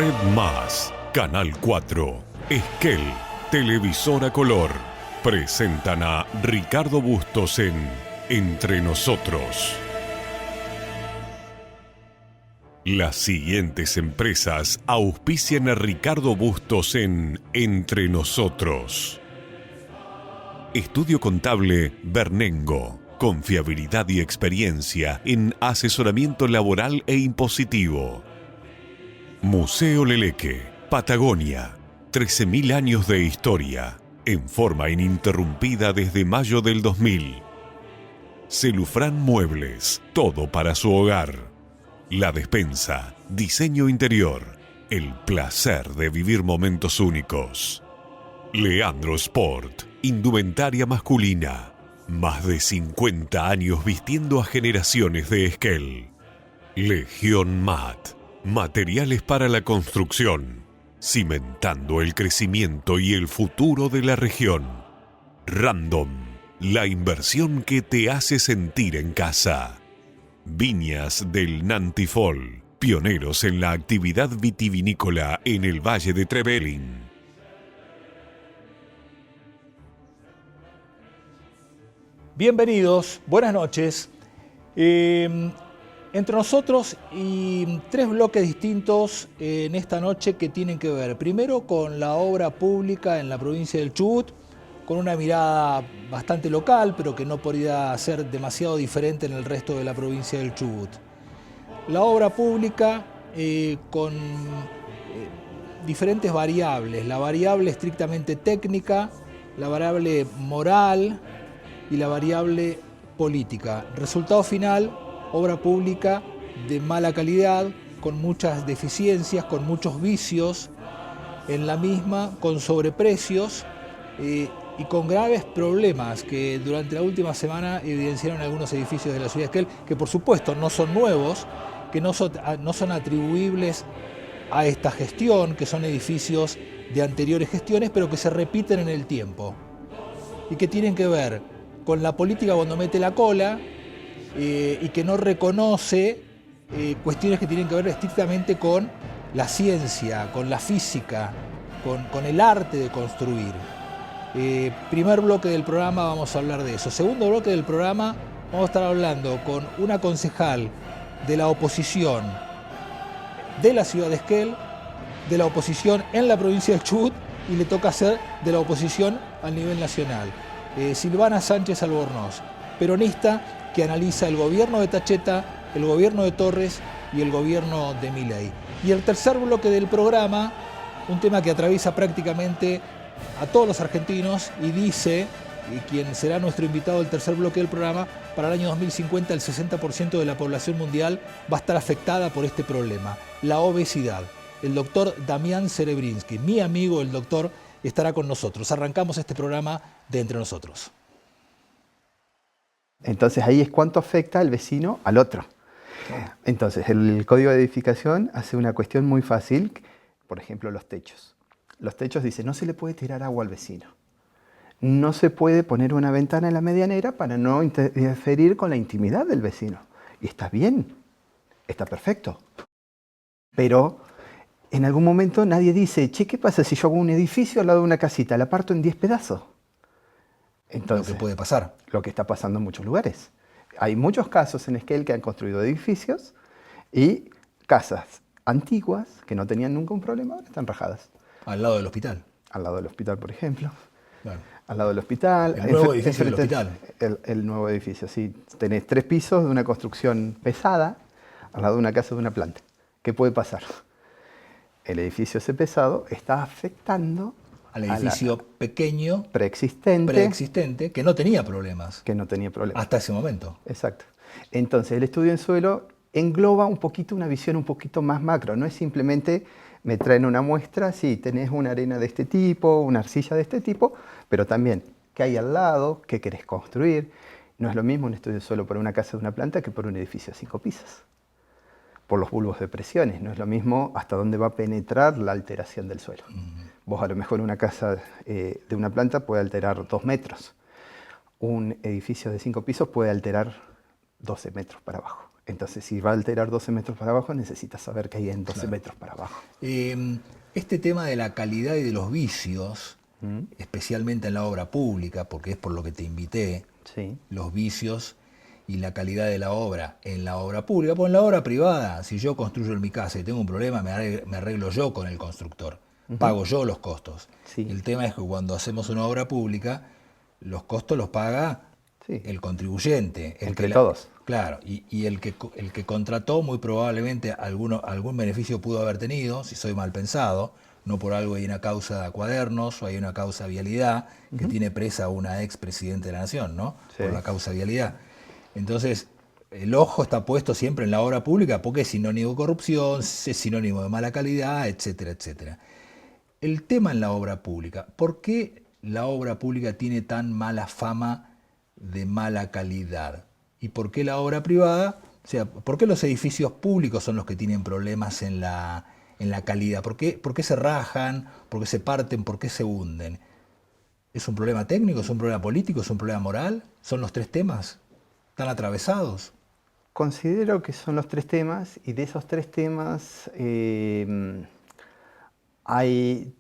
Red Más, Canal 4, Esquel, Televisora Color, presentan a Ricardo Bustos en Entre Nosotros. Las siguientes empresas auspician a Ricardo Bustos en Entre Nosotros. Estudio Contable Bernengo. Confiabilidad y experiencia en asesoramiento laboral e impositivo. Museo Leleque, Patagonia. 13.000 años de historia, en forma ininterrumpida desde mayo del 2000. Celufrán Muebles, todo para su hogar. La Despensa, diseño interior, el placer de vivir momentos únicos. Leandro Sport, indumentaria masculina. Más de 50 años vistiendo a generaciones de Esquel. Legión Mat, materiales para la construcción, cimentando el crecimiento y el futuro de la región. Random, la inversión que te hace sentir en casa. Viñas del Nantifol, pioneros en la actividad vitivinícola en el Valle de Trevelin. Bienvenidos, buenas noches. Entre nosotros y tres bloques distintos en esta noche que tienen que ver primero con la obra pública en la provincia del Chubut, con una mirada bastante local, pero que no podría ser demasiado diferente en el resto de la provincia del Chubut. La obra pública con diferentes variables, la variable estrictamente técnica, la variable moral y la variable política. Resultado final, obra pública de mala calidad, con muchas deficiencias, con muchos vicios en la misma, con sobreprecios y con graves problemas que durante la última semana evidenciaron algunos edificios de la ciudad de Esquel, que por supuesto no son nuevos, que no son atribuibles a esta gestión, que son edificios de anteriores gestiones, pero que se repiten en el tiempo y que tienen que ver con la política cuando mete la cola y que no reconoce cuestiones que tienen que ver estrictamente con la ciencia, con la física, con el arte de construir. Primer bloque del programa vamos a hablar de eso. Segundo bloque del programa vamos a estar hablando con una concejal de la oposición de la ciudad de Esquel, de la oposición en la provincia del Chubut y le toca ser de la oposición a nivel nacional. Silvana Sánchez Albornoz, peronista que analiza el gobierno de Tacheta, el gobierno de Torres y el gobierno de Milei. Y el tercer bloque del programa, un tema que atraviesa prácticamente a todos los argentinos y dice, y quien será nuestro invitado del tercer bloque del programa, para el año 2050 el 60% de la población mundial va a estar afectada por este problema, la obesidad. El doctor Damián Serebrinsky, mi amigo el doctor, estará con nosotros. Arrancamos este programa de Entre Nosotros. Entonces ahí es cuánto afecta al vecino al otro. Entonces el código de edificación hace una cuestión muy fácil, por ejemplo los techos. Los techos dicen no se le puede tirar agua al vecino. No se puede poner una ventana en la medianera para no interferir con la intimidad del vecino. Y está bien, está perfecto. Pero en algún momento nadie dice, che, ¿qué pasa si yo hago un edificio al lado de una casita? La parto en 10 pedazos. Entonces, lo que puede pasar. Lo que está pasando en muchos lugares. Hay muchos casos en Esquel que han construido edificios y casas antiguas que no tenían nunca un problema, ahora están rajadas. Al lado del hospital. Al lado del hospital, por ejemplo. Claro. Al lado del hospital. El nuevo edificio del hospital. El nuevo edificio, sí. Tenés 3 pisos de una construcción pesada al lado de una casa de una planta. ¿Qué puede pasar? El edificio ese pesado está afectando al edificio pequeño, preexistente, que no tenía problemas. Que no tenía problemas. Hasta ese momento. Exacto. Entonces, el estudio en suelo engloba un poquito una visión un poquito más macro. No es simplemente me traen una muestra, sí, tenés una arena de este tipo, una arcilla de este tipo, pero también qué hay al lado, qué querés construir. No es lo mismo un estudio de suelo para una casa de una planta que por un edificio de 5 pisos. Por los bulbos de presiones, no es lo mismo hasta dónde va a penetrar la alteración del suelo. Vos a lo mejor una casa de una planta puede alterar 2 metros. Un edificio de 5 pisos puede alterar 12 metros para abajo. Entonces, si va a alterar 12 metros para abajo, necesitas saber qué hay en 12 Claro. metros para abajo. Este tema de la calidad y de los vicios, ¿Mm? especialmente en la obra pública, porque es por lo que te invité, Sí, los vicios y la calidad de la obra en la obra pública, pues en la obra privada, si yo construyo en mi casa y tengo un problema, me arreglo yo con el constructor, pago yo los costos. sí, El tema es que cuando hacemos una obra pública, los costos los paga sí. el contribuyente, Entre todos. claro, y el que contrató muy probablemente algún beneficio pudo haber tenido, si soy mal pensado, no por algo hay una causa Cuadernos o hay una causa Vialidad que tiene presa a una ex presidente de la Nación, ¿no? Sí. Por la causa Vialidad. Entonces, el ojo está puesto siempre en la obra pública porque es sinónimo de corrupción, es sinónimo de mala calidad, etcétera, etcétera. El tema en la obra pública, ¿por qué la obra pública tiene tan mala fama de mala calidad? ¿Y por qué la obra privada? O sea, ¿por qué los edificios públicos son los que tienen problemas en la calidad? ¿Por qué se rajan? ¿Por qué se parten? ¿Por qué se hunden? ¿Es un problema técnico? ¿Es un problema político? ¿Es un problema moral? ¿Son los tres temas? ¿Están atravesados? Considero que son los tres temas y de esos tres temas hay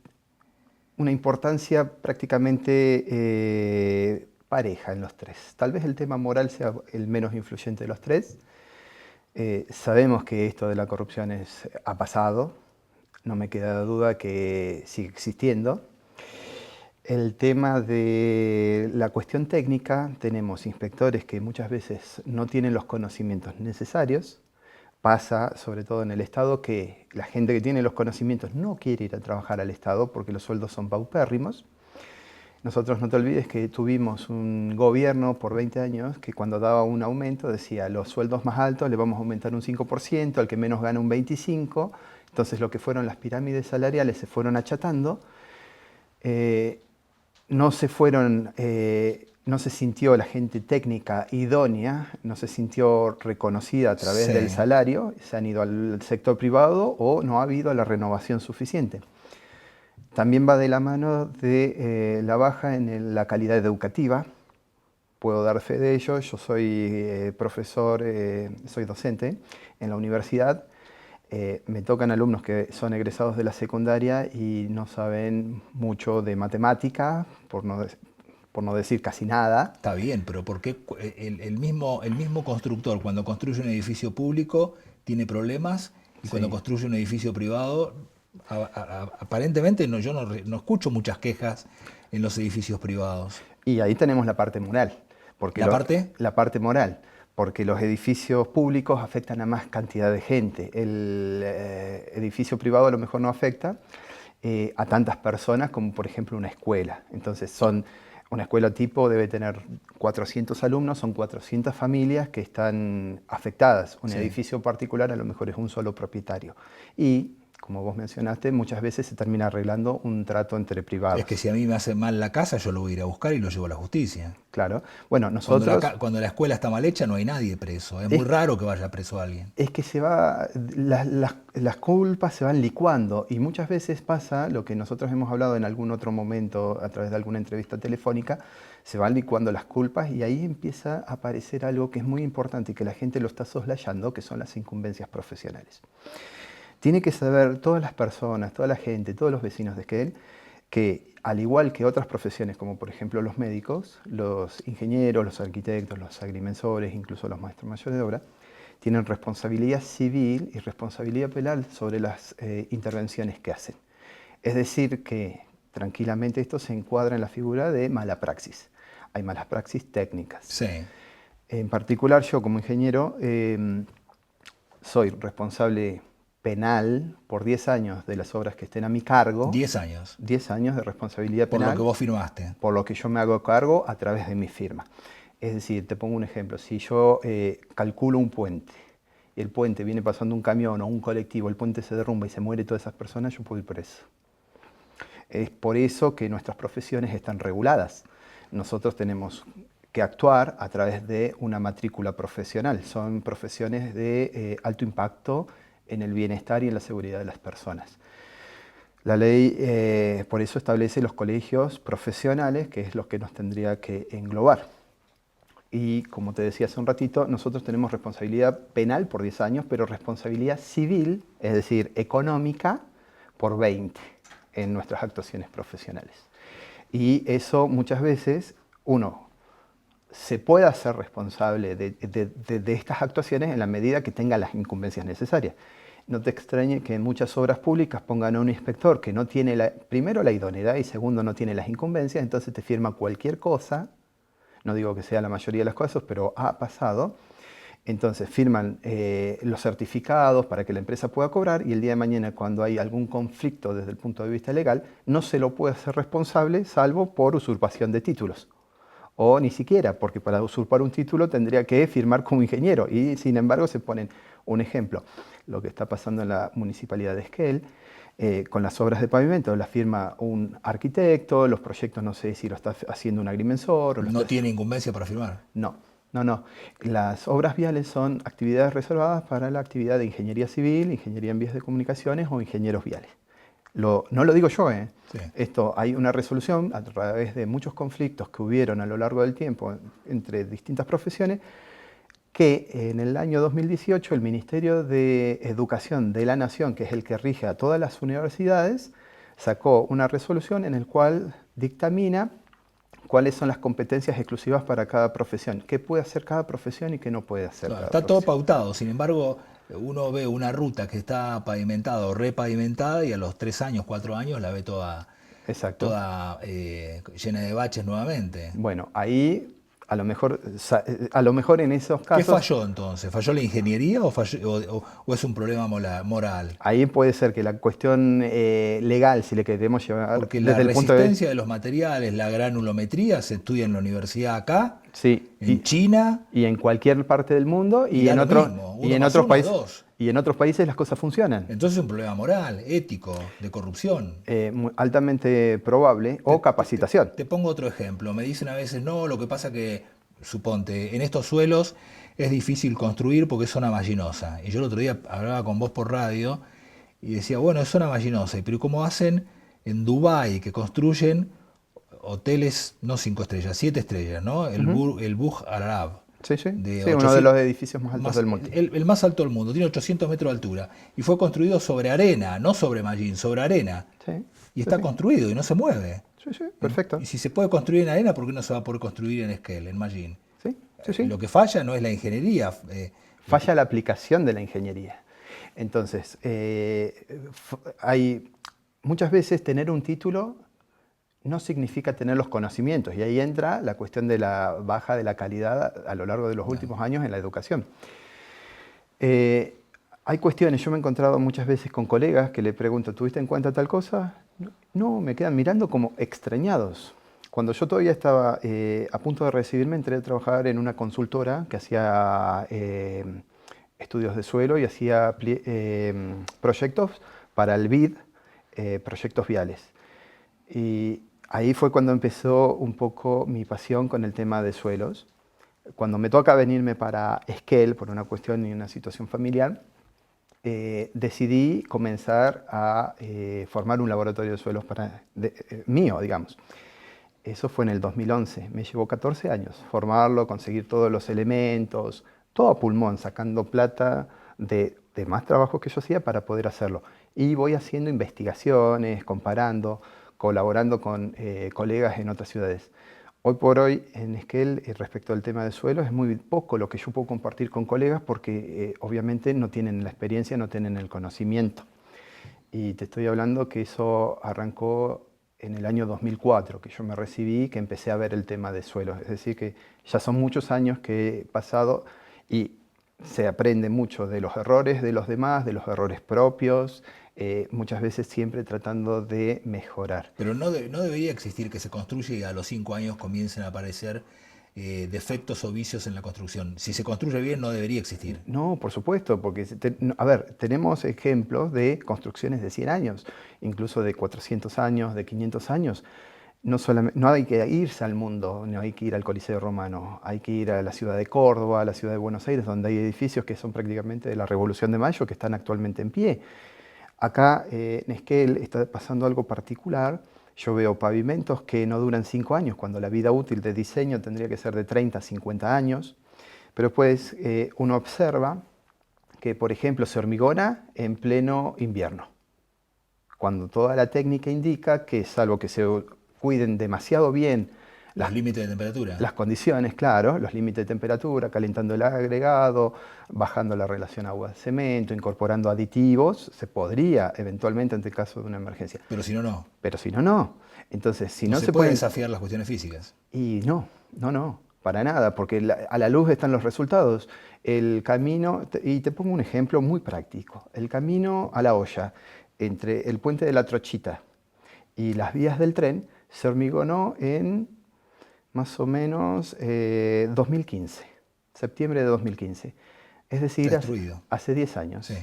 una importancia prácticamente pareja en los tres. Tal vez el tema moral sea el menos influyente de los tres. Sabemos que esto de la corrupción ha pasado, no me queda duda que sigue existiendo. El tema de la cuestión técnica, tenemos inspectores que muchas veces no tienen los conocimientos necesarios. Pasa, sobre todo en el Estado, que la gente que tiene los conocimientos no quiere ir a trabajar al Estado porque los sueldos son paupérrimos. Nosotros, no te olvides que tuvimos un gobierno por 20 años que cuando daba un aumento decía los sueldos más altos le vamos a aumentar un 5%, al que menos gana un 25%. Entonces lo que fueron las pirámides salariales se fueron achatando. No se sintió la gente técnica idónea, no se sintió reconocida a través del salario, se han ido al sector privado o no ha habido la renovación suficiente. También va de la mano de la baja en la calidad educativa. Puedo dar fe de ello, yo soy profesor, soy docente en la universidad. Me tocan alumnos que son egresados de la secundaria y no saben mucho de matemática, por no decir casi nada. Está bien, pero ¿por qué el mismo constructor cuando construye un edificio público tiene problemas y cuando construye un edificio privado, aparentemente yo no escucho muchas quejas en los edificios privados? Y ahí tenemos la parte moral. Porque ¿La parte? La parte moral. Porque los edificios públicos afectan a más cantidad de gente. El edificio privado a lo mejor no afecta a tantas personas como por ejemplo una escuela. Entonces una escuela tipo debe tener 400 alumnos, son 400 familias que están afectadas. Un edificio particular a lo mejor es un solo propietario. Y como vos mencionaste, muchas veces se termina arreglando un trato entre privados. Es que si a mí me hace mal la casa, yo lo voy a ir a buscar y lo llevo a la justicia. Claro. Bueno, nosotros... Cuando la escuela está mal hecha, no hay nadie preso. Es muy raro que vaya preso alguien. Es que las culpas se van licuando y muchas veces pasa lo que nosotros hemos hablado en algún otro momento a través de alguna entrevista telefónica, se van licuando las culpas y ahí empieza a aparecer algo que es muy importante y que la gente lo está soslayando, que son las incumbencias profesionales. Tiene que saber todas las personas, toda la gente, todos los vecinos de Esquel, que al igual que otras profesiones, como por ejemplo los médicos, los ingenieros, los arquitectos, los agrimensores, incluso los maestros mayores de obra, tienen responsabilidad civil y responsabilidad penal sobre las intervenciones que hacen. Es decir, que tranquilamente esto se encuadra en la figura de mala praxis. Hay malas praxis técnicas. Sí. En particular, yo como ingeniero soy responsable penal por 10 años de las obras que estén a mi cargo. 10 años. 10 años de responsabilidad penal. Por lo que vos firmaste. Por lo que yo me hago cargo a través de mi firma. Es decir, te pongo un ejemplo. Si yo calculo un puente y el puente viene pasando un camión o un colectivo, el puente se derrumba y se muere todas esas personas, yo puedo ir preso. Es por eso que nuestras profesiones están reguladas. Nosotros tenemos que actuar a través de una matrícula profesional. Son profesiones de alto impacto en el bienestar y en la seguridad de las personas. La ley por eso establece los colegios profesionales, que es lo que nos tendría que englobar. y como te decía hace un ratito, nosotros tenemos responsabilidad penal por 10 años, pero responsabilidad civil, es decir, económica, por 20 en nuestras actuaciones profesionales. Y eso muchas veces uno se puede hacer responsable de estas actuaciones en la medida que tenga las incumbencias necesarias. No te extrañe que en muchas obras públicas pongan a un inspector que no tiene, primero, la idoneidad y segundo, no tiene las incumbencias, entonces te firma cualquier cosa. No digo que sea la mayoría de los casos, pero ha pasado. Entonces firman los certificados para que la empresa pueda cobrar y el día de mañana, cuando hay algún conflicto desde el punto de vista legal, no se lo puede hacer responsable salvo por usurpación de títulos. O ni siquiera, porque para usurpar un título tendría que firmar como ingeniero y sin embargo se ponen un ejemplo. Lo que está pasando en la municipalidad de Esquel, con las obras de pavimento, la firma un arquitecto, los proyectos no sé si lo está haciendo un agrimensor. ¿No tiene incumbencia para firmar? No. Las obras viales son actividades reservadas para la actividad de ingeniería civil, ingeniería en vías de comunicaciones o ingenieros viales. No lo digo yo, Sí. Esto, hay una resolución a través de muchos conflictos que hubieron a lo largo del tiempo entre distintas profesiones, que en el año 2018 el Ministerio de Educación de la Nación, que es el que rige a todas las universidades, sacó una resolución en la cual dictamina cuáles son las competencias exclusivas para cada profesión, qué puede hacer cada profesión y qué no puede hacer cada Está profesión. todo pautado, sin embargo, uno ve una ruta que está pavimentada o repavimentada y a los 3 años, 4 años la ve toda, Exacto. llena de baches nuevamente. Bueno, ahí a lo mejor en esos casos... ¿Qué falló entonces? ¿Falló la ingeniería o es un problema moral? Ahí puede ser que la cuestión legal, si le queremos llevar Porque la desde el punto de resistencia de los materiales, la granulometría, se estudia en la universidad acá, sí, en China. y en cualquier parte del mundo Y en da lo otros mismo, y uno en más otros uno, países dos. y en otros países las cosas funcionan. Entonces es un problema moral, ético, de corrupción. Altamente probable, o capacitación. Te pongo otro ejemplo. Me dicen a veces, no, lo que pasa que, suponte, en estos suelos es difícil construir porque es zona vallinosa. Y yo el otro día hablaba con vos por radio y decía, bueno, es zona vallinosa, pero ¿cómo hacen en Dubái, que construyen hoteles, no 5 estrellas, 7 estrellas, ¿no? El Burj Al Arab. Sí, sí. De Sí, uno de los edificios más altos del mundo. El más alto del mundo, tiene 800 metros de altura. Y fue construido sobre arena, no sobre mallín, sobre arena. Sí, Y está sí. construido y no se mueve. Sí, sí, perfecto. Y si se puede construir en arena, ¿por qué no se va a poder construir en Esquel, en mallín? Sí, sí, sí. Lo que falla no es la ingeniería. Falla la aplicación de la ingeniería. Entonces, hay muchas veces tener un título no significa tener los conocimientos, y ahí entra la cuestión de la baja de la calidad a lo largo de los últimos años en la educación. Hay cuestiones, yo me he encontrado muchas veces con colegas que le pregunto, ¿tuviste en cuenta tal cosa? No, me quedan mirando como extrañados. Cuando yo todavía estaba a punto de recibirme, entré a trabajar en una consultora que hacía estudios de suelo y hacía proyectos para el BID, proyectos viales. Y ahí fue cuando empezó un poco mi pasión con el tema de suelos. Cuando me toca venirme para Esquel, por una cuestión y una situación familiar, decidí comenzar a formar un laboratorio de suelos mío, digamos. Eso fue en el 2011. Me llevó 14 años formarlo, conseguir todos los elementos, todo a pulmón, sacando plata de más trabajos que yo hacía para poder hacerlo. Y voy haciendo investigaciones, comparando, colaborando con colegas en otras ciudades. Hoy por hoy en Esquel, respecto al tema de suelos, es muy poco lo que yo puedo compartir con colegas porque obviamente no tienen la experiencia, no tienen el conocimiento. Y te estoy hablando que eso arrancó en el año 2004, que yo me recibí, que empecé a ver el tema de suelos. Es decir, que ya son muchos años que he pasado y se aprende mucho de los errores de los demás, de los errores propios, muchas veces siempre tratando de mejorar. Pero no debería existir que se construya y a los 5 años comiencen a aparecer defectos o vicios en la construcción. Si se construye bien, no debería existir. No, por supuesto, porque, a ver, tenemos ejemplos de construcciones de 100 años, incluso de 400 años, de 500 años. No hay que irse al mundo, no hay que ir al Coliseo Romano, hay que ir a la ciudad de Córdoba, a la ciudad de Buenos Aires, donde hay edificios que son prácticamente de la Revolución de Mayo, que están actualmente en pie. Acá en Esquel está pasando algo particular, Yo veo pavimentos que no duran 5 años, cuando la vida útil de diseño tendría que ser de 30 a 50 años. Pero pues uno observa que, por ejemplo, se hormigona en pleno invierno, cuando toda la técnica indica que, salvo que se cuiden demasiado bien los límites de temperatura. Las condiciones, claro, los límites de temperatura, calentando el agregado, bajando la relación agua-cemento, incorporando aditivos, se podría eventualmente ante el caso de una emergencia. Pero si no, no. Pero si no, no. Entonces, si no se puede desafiar las cuestiones físicas. Y no, para nada, porque a la luz están los resultados. El camino, y te pongo un ejemplo muy práctico, el camino a la olla entre el puente de la Trochita y las vías del tren se hormigonó en más o menos 2015, septiembre de 2015. Es decir, hace 10 años. Sí.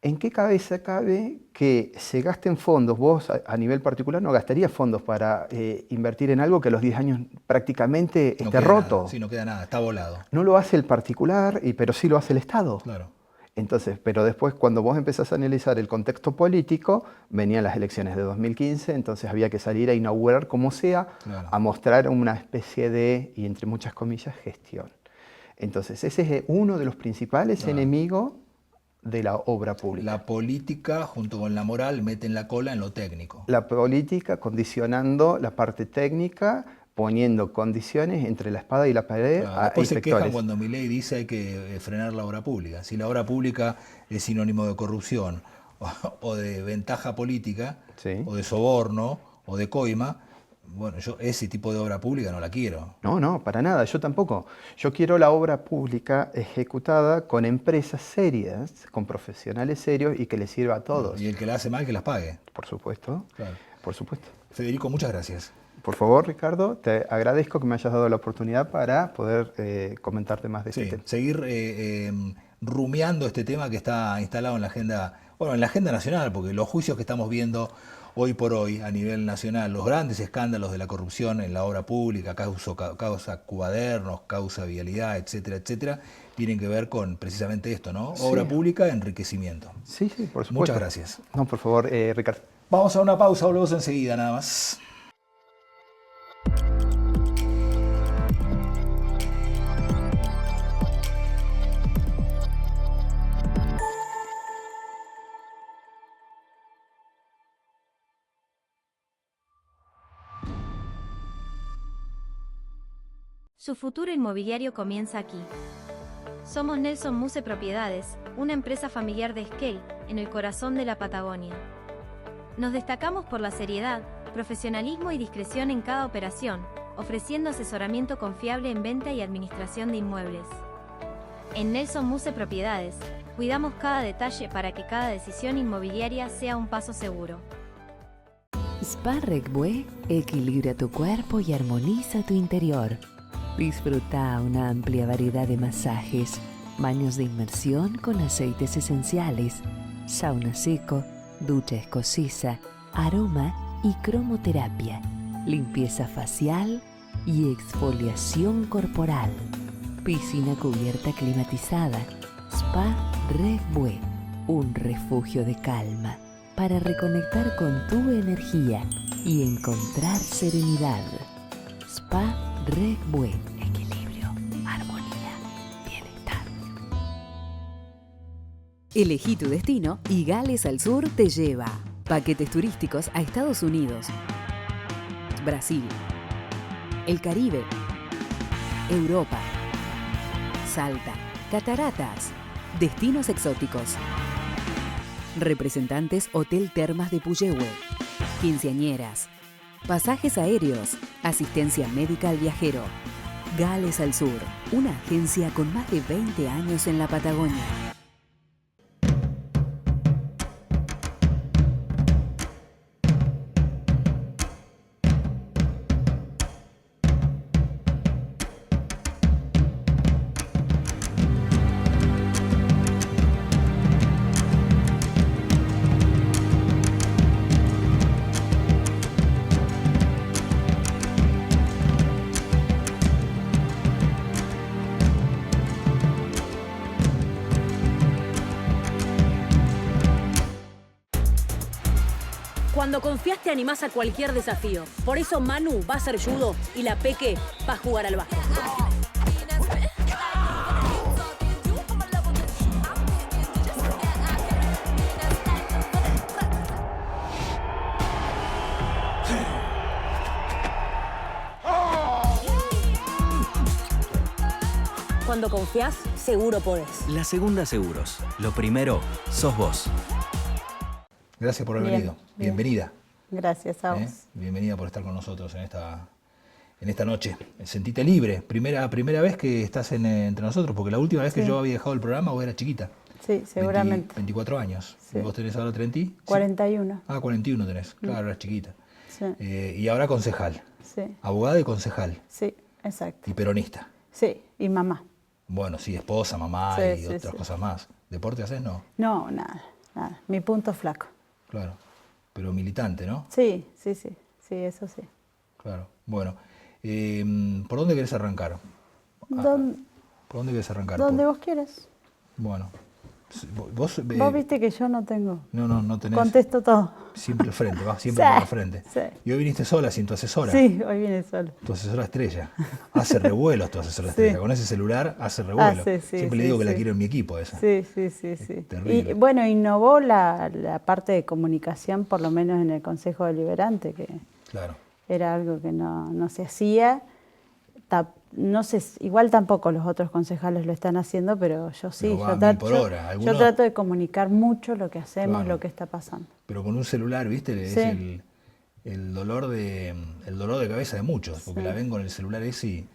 ¿En qué cabeza cabe que se gasten fondos? Vos a nivel particular no gastarías fondos para invertir en algo que a los 10 años prácticamente esté roto. Sí, no queda nada, está volado. No lo hace el particular, pero sí lo hace el Estado. Claro. Entonces, pero después cuando vos empezás a analizar el contexto político, venían las elecciones de 2015, entonces había que salir a inaugurar como sea, claro, a mostrar una especie de, y entre muchas comillas, gestión. Entonces, ese es uno de los principales enemigos de la obra pública. La política, junto con la moral, meten la cola en lo técnico. La política condicionando la parte técnica, poniendo condiciones entre la espada y la pared a después se quejan cuando Milei dice hay que frenar la obra pública. Si la obra pública es sinónimo de corrupción o de ventaja política, sí, o de soborno o de coima, bueno, yo ese tipo de obra pública no la quiero. No, para nada, yo tampoco. Yo quiero la obra pública ejecutada con empresas serias, con profesionales serios y que les sirva a todos. Y el que la hace mal, que las pague. Por supuesto, claro, por supuesto. Federico, muchas gracias. Por favor, Ricardo, te agradezco que me hayas dado la oportunidad para poder comentarte más de este tema. Seguir rumiando este tema que está instalado en la agenda, bueno, en la agenda nacional, porque los juicios que estamos viendo hoy por hoy a nivel nacional, los grandes escándalos de la corrupción en la obra pública, causa Cuadernos, causa Vialidad, etcétera, etcétera, tienen que ver con precisamente esto, ¿no? Sí. Obra pública, enriquecimiento. Sí, por supuesto. Muchas gracias. No, por favor, Ricardo. Vamos a una pausa, volvemos enseguida, nada más. Su futuro inmobiliario comienza aquí. Somos Nelson Muse Propiedades, una empresa familiar de Esquel, en el corazón de la Patagonia. Nos destacamos por la seriedad, profesionalismo y discreción en cada operación, ofreciendo asesoramiento confiable en venta y administración de inmuebles. En Nelson Muse Propiedades, cuidamos cada detalle para que cada decisión inmobiliaria sea un paso seguro. Spa Regbue equilibra tu cuerpo y armoniza tu interior. Disfruta una amplia variedad de masajes, baños de inmersión con aceites esenciales, sauna seco, ducha escocesa, aroma y cromoterapia, limpieza facial y exfoliación corporal. Piscina cubierta climatizada. Spa Regbue, un refugio de calma para reconectar con tu energía y encontrar serenidad. Spa Regbue, equilibrio, armonía, bienestar. Elegí tu destino y Gales al Sur te lleva. Paquetes turísticos a Estados Unidos, Brasil, el Caribe, Europa, Salta, cataratas, destinos exóticos. Representantes Hotel Termas de Puyehue, quinceañeras, pasajes aéreos, asistencia médica al viajero. Gales al Sur, una agencia con más de 20 años en la Patagonia. Cuando confías te animás a cualquier desafío. Por eso Manu va a ser judo y la Peque va a jugar al básquet. Cuando confías, seguro podés. La Segunda Seguros. Lo primero, sos vos. Gracias por haber venido. Bienvenida. Gracias a vos. Bienvenida por estar con nosotros en esta noche. Sentite libre. Primera vez que estás entre nosotros, porque la última vez que yo había dejado el programa vos eras chiquita. Sí, seguramente. 24 años. Sí. ¿Vos tenés ahora 30? 41. Ah, 41 tenés. Claro, eras chiquita. Sí. Y ahora concejal. Sí. Abogada y concejal. Sí, exacto. Y peronista. Sí, y mamá. Bueno, sí, esposa, mamá Sí, y sí, otras sí. cosas más. ¿Deporte haces? No. No, nada. Mi punto flaco. Claro. Pero militante, ¿no? Sí, eso sí. Claro. Bueno, ¿por dónde querés arrancar? ¿Por dónde querés arrancar? Donde vos quieras. Bueno, vos viste que yo no tengo. No tenés. Contesto todo. Siempre al frente, vas siempre Sí, por la frente. sí. Y hoy viniste sola, sin tu asesora. Sí, hoy viene solo. Tu asesora estrella. Hace revuelos tu asesora Sí. estrella. Con ese celular hace revuelos. Sí, Siempre le digo que la quiero en mi equipo esa. Sí. Terrible. Y bueno, innovó la parte de comunicación, por lo menos en el Consejo Deliberante, que Claro. era algo que no se hacía. No sé, igual tampoco los otros concejales lo están haciendo, pero yo sí. Pero va a 1000 por hora. Yo Algunos- trato de comunicar mucho lo que hacemos, Claro. lo que está pasando. Pero con un celular, ¿viste? Sí. Es el dolor de cabeza de muchos. Porque Sí. la ven con el celular ese y...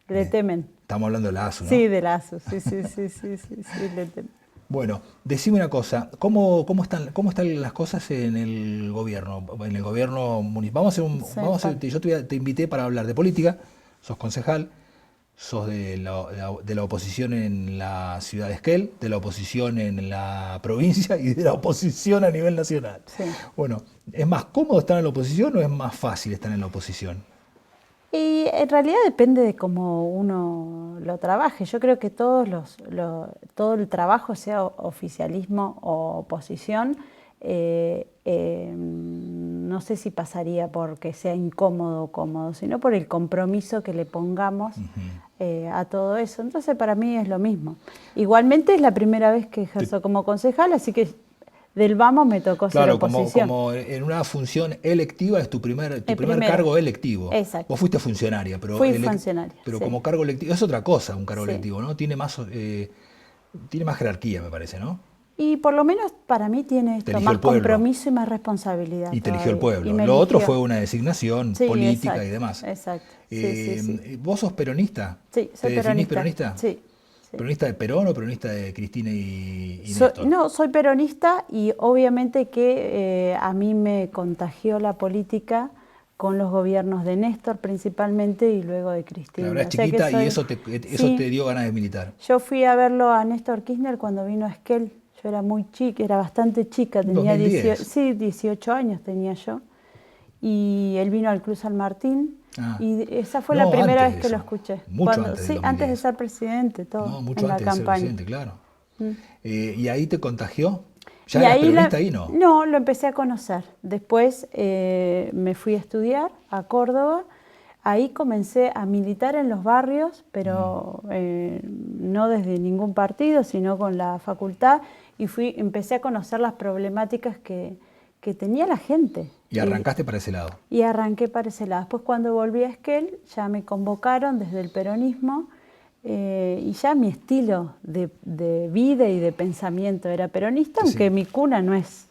Le temen. Estamos hablando de la ASU, ¿no? Sí, de lazo. Sí, le temen. Bueno, decime una cosa, ¿cómo están las cosas en el gobierno municipal? Yo te invité para hablar de política, sos concejal, sos de la oposición en la ciudad de Esquel, de la oposición en la provincia y de la oposición a nivel nacional. Sí. Bueno, ¿es más cómodo estar en la oposición o es más fácil estar en la oposición? Y en realidad depende de cómo uno lo trabaje. Yo creo que todo el trabajo, sea oficialismo o oposición, no sé si pasaría porque sea incómodo o cómodo, sino por el compromiso que le pongamos a todo eso. Entonces para mí es lo mismo. Igualmente es la primera vez que ejerzo como concejal, así que del vamos me tocó ser oposición. Como en una función electiva es tu primer primero. cargo electivo. Exacto. Vos fuiste funcionaria, pero Fui funcionaria, pero sí. como cargo electivo es otra cosa, un cargo Sí. electivo, ¿no? Tiene más jerarquía, me parece, ¿no? Y por lo menos para mí tiene Te esto, eligió más el pueblo. compromiso y más responsabilidad. Y te eligió el todavía. pueblo. Y me Lo otro eligió. fue una designación Sí, política exacto, y demás. Exacto. Sí. ¿Vos sos peronista? Sí, soy ¿Te definís peronista? Sí. ¿Peronista de Perón o peronista de Cristina y Néstor? No, soy peronista y obviamente que a mí me contagió la política con los gobiernos de Néstor principalmente y luego de Cristina. La verdad es O sea que chiquita y soy- eso Sí. te dio ganas de militar. Yo fui a verlo a Néstor Kirchner cuando vino a Esquel. Yo era muy chica, era bastante chica, tenía 2010. 18 años tenía yo. Y él vino al Club San Martín Ah. y esa fue No, la primera antes vez de que lo eso. escuché. Mucho antes del Sí, 2010. antes de ser presidente, todo, No, mucho en la antes de ser campaña. presidente, claro. ¿Y ahí te contagió? ¿Ya Y eras ahí peronista ahí, no? No, lo empecé a conocer. Después me fui a estudiar a Córdoba. Ahí comencé a militar en los barrios, pero no desde ningún partido, sino con la facultad. Y empecé a conocer las problemáticas que tenía la gente. Y arrancaste para ese lado. Y arranqué para ese lado. Después cuando volví a Esquel, ya me convocaron desde el peronismo y ya mi estilo de vida y de pensamiento era peronista, Sí. aunque mi cuna no es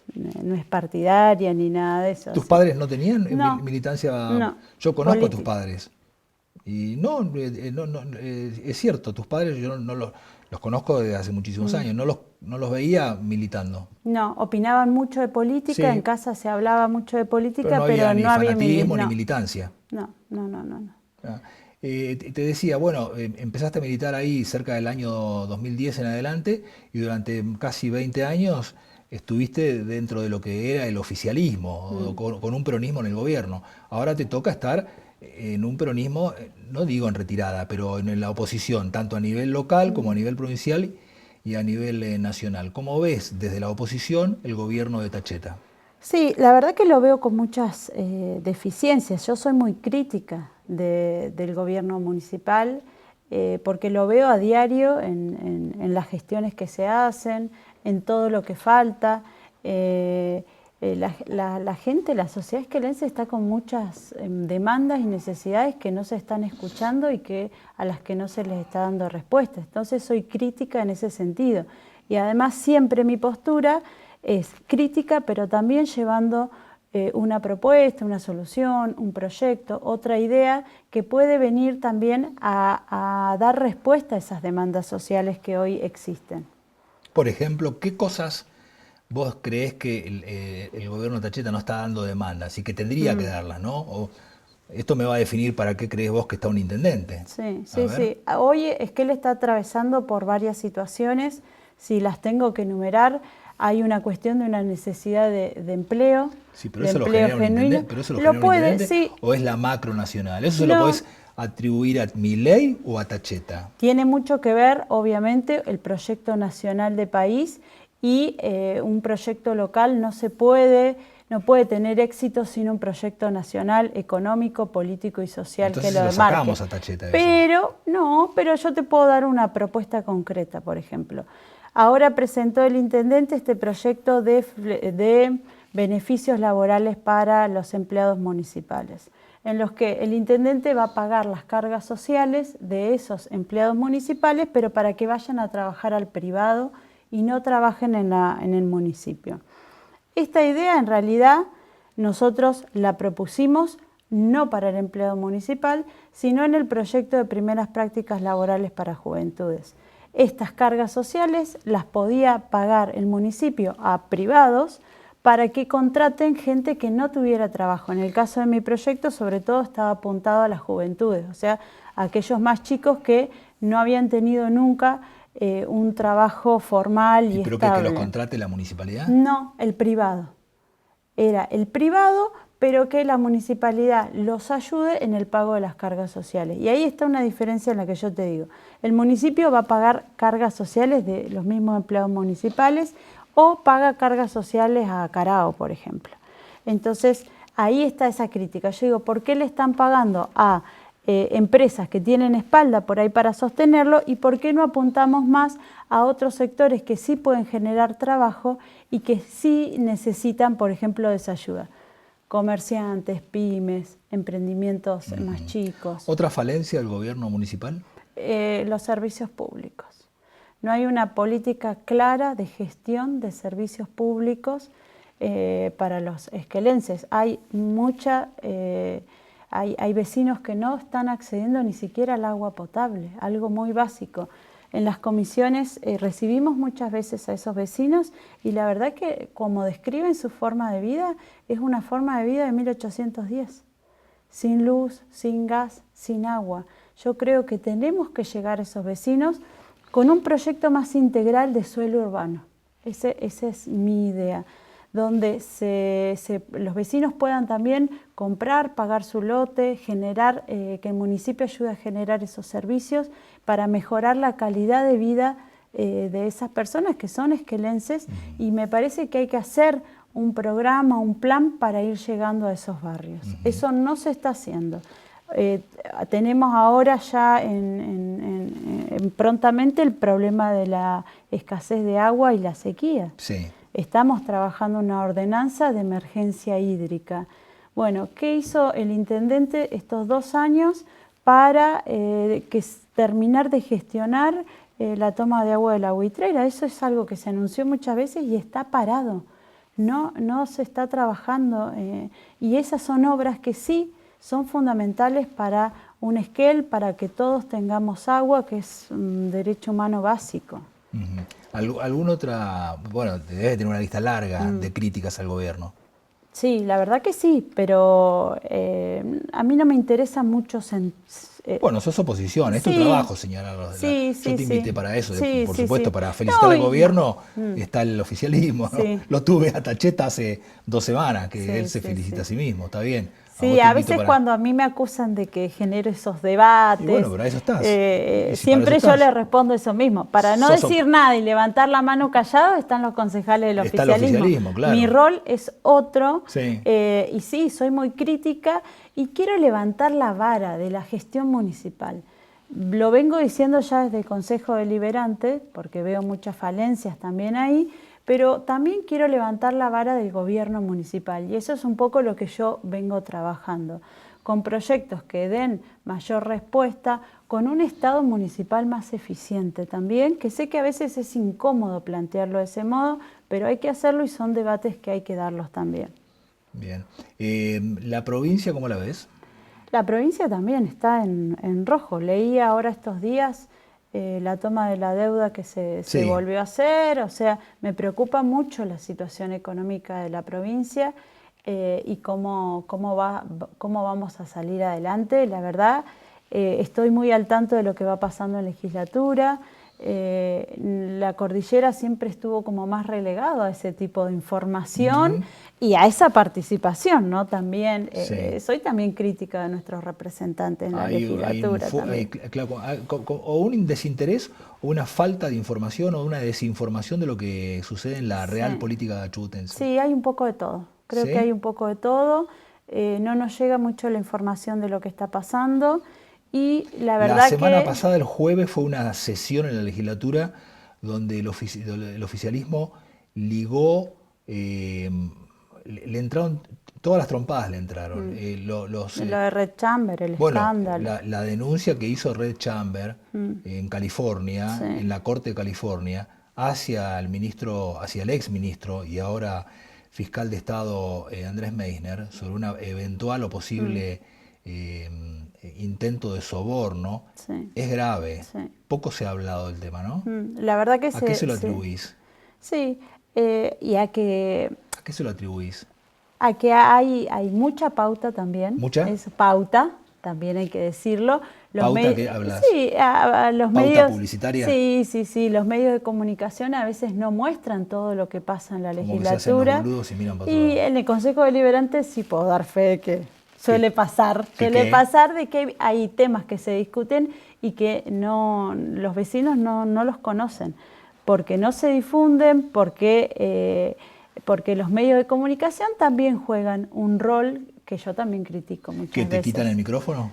partidaria ni nada de eso. ¿Tus así. padres no tenían No. militancia? No. Yo conozco a tus Política. padres. Y es cierto, tus padres yo no los conozco desde hace muchísimos años, no los veía militando. No, opinaban mucho de política, Sí. en casa se hablaba mucho de política, Pero no había ni fanatismo ni no. militancia. No. Ah, te decía, bueno, empezaste a militar ahí cerca del año 2010 en adelante y durante casi 20 años estuviste dentro de lo que era el oficialismo, con un peronismo en el gobierno. Ahora te toca estar en un peronismo, no digo en retirada, pero en la oposición, tanto a nivel local como a nivel provincial y a nivel nacional. ¿Cómo ves desde la oposición el gobierno de Tacheta? Sí, la verdad que lo veo con muchas deficiencias. Yo soy muy crítica del gobierno municipal porque lo veo a diario en las gestiones que se hacen, en todo lo que falta. La gente, la sociedad esquelense está con muchas demandas y necesidades que no se están escuchando y a las que no se les está dando respuesta. Entonces soy crítica en ese sentido. Y además siempre mi postura es crítica, pero también llevando una propuesta, una solución, un proyecto, otra idea que puede venir también a dar respuesta a esas demandas sociales que hoy existen. Por ejemplo, ¿qué cosas vos creés que el gobierno de Tacheta no está dando demandas y que tendría que darlas, ¿no? O esto me va a definir para qué creés vos que está un intendente. Sí. Hoy es que él está atravesando por varias situaciones. Si las tengo que enumerar, hay una cuestión de una necesidad de empleo. Sí, pero eso lo genera un intendente. ¿Pero eso lo genera un intendente? Sí. ¿O es la macro nacional? ¿Eso se lo podés atribuir a Milei o a Tacheta? Tiene mucho que ver, obviamente, el proyecto nacional de país y un proyecto local no puede tener éxito sin un proyecto nacional, económico, político y social. Entonces que lo demarque. Sacamos a Tacheta de pero yo te puedo dar una propuesta concreta, por ejemplo. Ahora presentó el intendente este proyecto de beneficios laborales para los empleados municipales, en los que el intendente va a pagar las cargas sociales de esos empleados municipales, pero para que vayan a trabajar al privado y no trabajen en el municipio. Esta idea en realidad nosotros la propusimos no para el empleado municipal, sino en el proyecto de primeras prácticas laborales para juventudes. Estas cargas sociales las podía pagar el municipio a privados para que contraten gente que no tuviera trabajo. En el caso de mi proyecto, sobre todo, estaba apuntado a las juventudes, o sea, a aquellos más chicos que no habían tenido nunca un trabajo formal y estable. ¿Pero que los contrate la municipalidad? No, el privado. Era el privado, pero que la municipalidad los ayude en el pago de las cargas sociales. Y ahí está una diferencia en la que yo te digo. El municipio va a pagar cargas sociales de los mismos empleados municipales o paga cargas sociales a Carao, por ejemplo. Entonces, ahí está esa crítica. Yo digo, ¿por qué le están pagando a empresas que tienen espalda por ahí para sostenerlo y por qué no apuntamos más a otros sectores que sí pueden generar trabajo y que sí necesitan, por ejemplo, de esa ayuda? Comerciantes, pymes, emprendimientos más chicos. ¿Otra falencia del gobierno municipal? Los servicios públicos. No hay una política clara de gestión de servicios públicos para los esquelenses. Hay hay vecinos que no están accediendo ni siquiera al agua potable, algo muy básico. En las comisiones recibimos muchas veces a esos vecinos y la verdad que como describen su forma de vida, es una forma de vida de 1810, sin luz, sin gas, sin agua. Yo creo que tenemos que llegar a esos vecinos con un proyecto más integral de suelo urbano. Esa es mi idea, donde los vecinos puedan también comprar, pagar su lote, generar, que el municipio ayude a generar esos servicios para mejorar la calidad de vida de esas personas que son esquelenses, y me parece que hay que hacer un programa, un plan para ir llegando a esos barrios. Eso no se está haciendo. Tenemos ahora ya prontamente el problema de la escasez de agua y la sequía. Sí. Estamos trabajando una ordenanza de emergencia hídrica. Bueno, ¿qué hizo el intendente estos 2 años para terminar de gestionar la toma de agua de la Buitrera? Eso es algo que se anunció muchas veces y está parado. No se está trabajando. Y esas son obras que sí son fundamentales para un Esquel, para que todos tengamos agua, que es un derecho humano básico. ¿Alguna otra? Bueno, debe tener una lista larga de críticas al gobierno. Sí, la verdad que sí, pero a mí no me interesa mucho... Bueno, sos oposición, es tu trabajo señalarlo. Yo te invité para eso, por supuesto, para felicitar al gobierno. Está el oficialismo, ¿no? Lo tuve a Tacheta hace 2 semanas, que él se felicita a sí mismo, está bien. Sí, a veces cuando a mí me acusan de que genero esos debates, y bueno, pero a eso estás. siempre yo les respondo eso mismo. Para no decir nada y levantar la mano callado están los concejales del oficialismo. Claro. Mi rol es otro, sí. Y sí, soy muy crítica y quiero levantar la vara de la gestión municipal. Lo vengo diciendo ya desde el Consejo Deliberante, porque veo muchas falencias también ahí, pero también quiero levantar la vara del gobierno municipal y eso es un poco lo que yo vengo trabajando, con proyectos que den mayor respuesta, con un Estado municipal más eficiente también, que sé que a veces es incómodo plantearlo de ese modo, pero hay que hacerlo y son debates que hay que darlos también. Bien. ¿La provincia cómo la ves? La provincia también está en rojo. Leí ahora estos días la toma de la deuda que se volvió a hacer, o sea, me preocupa mucho la situación económica de la provincia y cómo vamos a salir adelante. La verdad, estoy muy al tanto de lo que va pasando en legislatura. La cordillera siempre estuvo como más relegado a ese tipo de información y a esa participación, ¿no? También soy también crítica de nuestros representantes en la legislatura. O un desinterés o una falta de información o una desinformación de lo que sucede en la real política chubutense. Sí, hay un poco de todo. Creo que hay un poco de todo. No nos llega mucho la información de lo que está pasando. Y la verdad la semana pasada, el jueves, fue una sesión en la legislatura donde el oficialismo ligó, le entraron, todas las trompadas le entraron. Lo de Red Chamber, el escándalo. La denuncia que hizo Red Chamber en California, en la Corte de California, hacia el ex ministro y ahora fiscal de Estado Andrés Meisner, sobre una eventual o posible intento de soborno, es grave. Poco se ha hablado del tema, ¿no? La verdad que ¿A qué se lo atribuís? Sí, y a que... ¿A qué se lo atribuís? A que hay mucha pauta también. ¿Mucha? Es pauta, también hay que decirlo. ¿Pauta qué hablas? Sí, a los ¿Pauta medios... publicitaria? Sí. Los medios de comunicación a veces no muestran todo lo que pasa en la legislatura. Que se hacen los boludos y miran para y en el Consejo Deliberante sí puedo dar fe de que... Suele pasar de que hay temas que se discuten y que los vecinos no los conocen, porque no se difunden, porque los medios de comunicación también juegan un rol que yo también critico muchas veces. ¿Que te quitan el micrófono?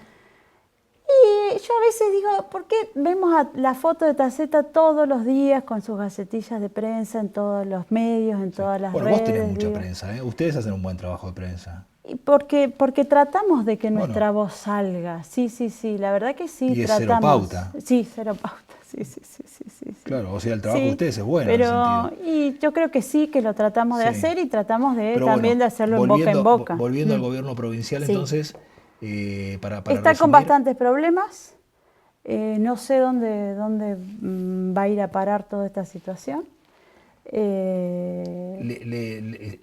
Y yo a veces digo, ¿por qué vemos la foto de Taceta todos los días con sus gacetillas de prensa en todos los medios, en todas las redes? Vos tenés mucha prensa, ¿eh? Ustedes hacen un buen trabajo de prensa. Porque tratamos de que nuestra voz salga. Sí, la verdad que sí, y tratamos. Cero pauta. Sí, cero pauta. Sí. Claro, o sea, el trabajo de ustedes es bueno. Pero, y yo creo que sí, que lo tratamos de hacer y tratamos de también de hacerlo en boca en boca. Volviendo al gobierno provincial, entonces, para está resumir, con bastantes problemas. No sé dónde va a ir a parar toda esta situación.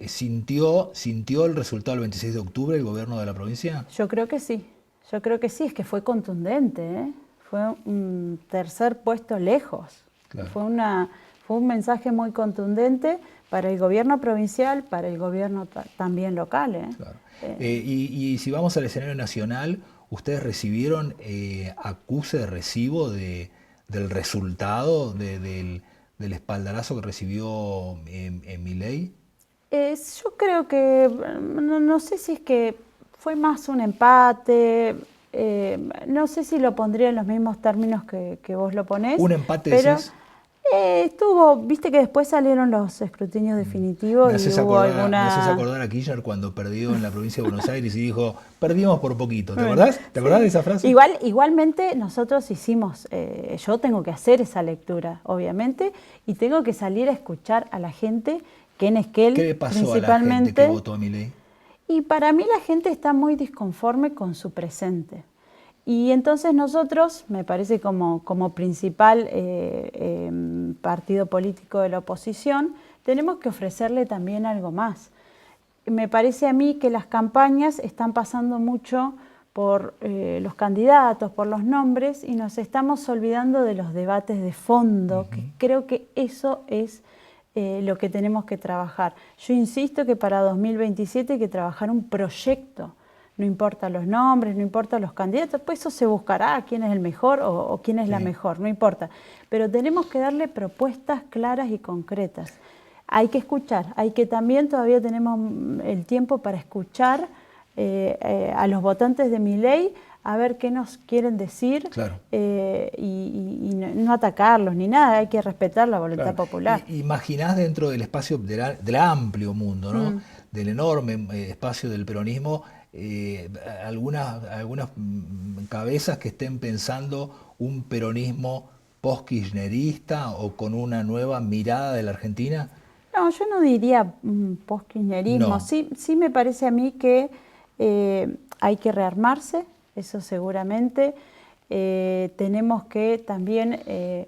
¿Sintió el resultado del 26 de octubre el gobierno de la provincia? Yo creo que sí, es que fue contundente, ¿eh? Fue un tercer puesto lejos, claro. Fue un mensaje muy contundente para el gobierno provincial, para el gobierno también local. Claro. Y si vamos al escenario nacional, ¿ustedes recibieron acuse de recibo del resultado del espaldarazo que recibió Milei? Yo creo que, no sé si es que fue más un empate, no sé si lo pondría en los mismos términos que vos lo ponés. ¿Un empate pero viste que después salieron los escrutinios definitivos me haces acordar a Kirchner cuando perdió en la provincia de Buenos Aires y dijo, perdimos por poquito. ¿Te acordás? ¿Te acordás de esa frase? Igualmente nosotros hicimos, yo tengo que hacer esa lectura, obviamente, y tengo que salir a escuchar a la gente que en Esquel ¿Qué le pasó principalmente, a la gente que votó a Milei? Y para mí la gente está muy disconforme con su presente. Y entonces nosotros, me parece como principal partido político de la oposición, tenemos que ofrecerle también algo más. Me parece a mí que las campañas están pasando mucho por los candidatos, por los nombres, y nos estamos olvidando de los debates de fondo, que creo que eso es lo que tenemos que trabajar. Yo insisto que para 2027 hay que trabajar un proyecto no importa los nombres, no importa los candidatos, pues eso se buscará quién es el mejor o quién es la mejor, no importa. Pero tenemos que darle propuestas claras y concretas. Hay que escuchar, también todavía tenemos el tiempo para escuchar a los votantes de Milei, a ver qué nos quieren decir, claro. y no atacarlos ni nada, hay que respetar la voluntad popular. Imaginás dentro del espacio del amplio mundo, ¿no? Del enorme espacio del peronismo, algunas cabezas que estén pensando un peronismo post-kirchnerista o con una nueva mirada de la Argentina. No, yo no diría post-kirchnerismo. No. Sí me parece a mí que hay que rearmarse, eso seguramente. Tenemos que también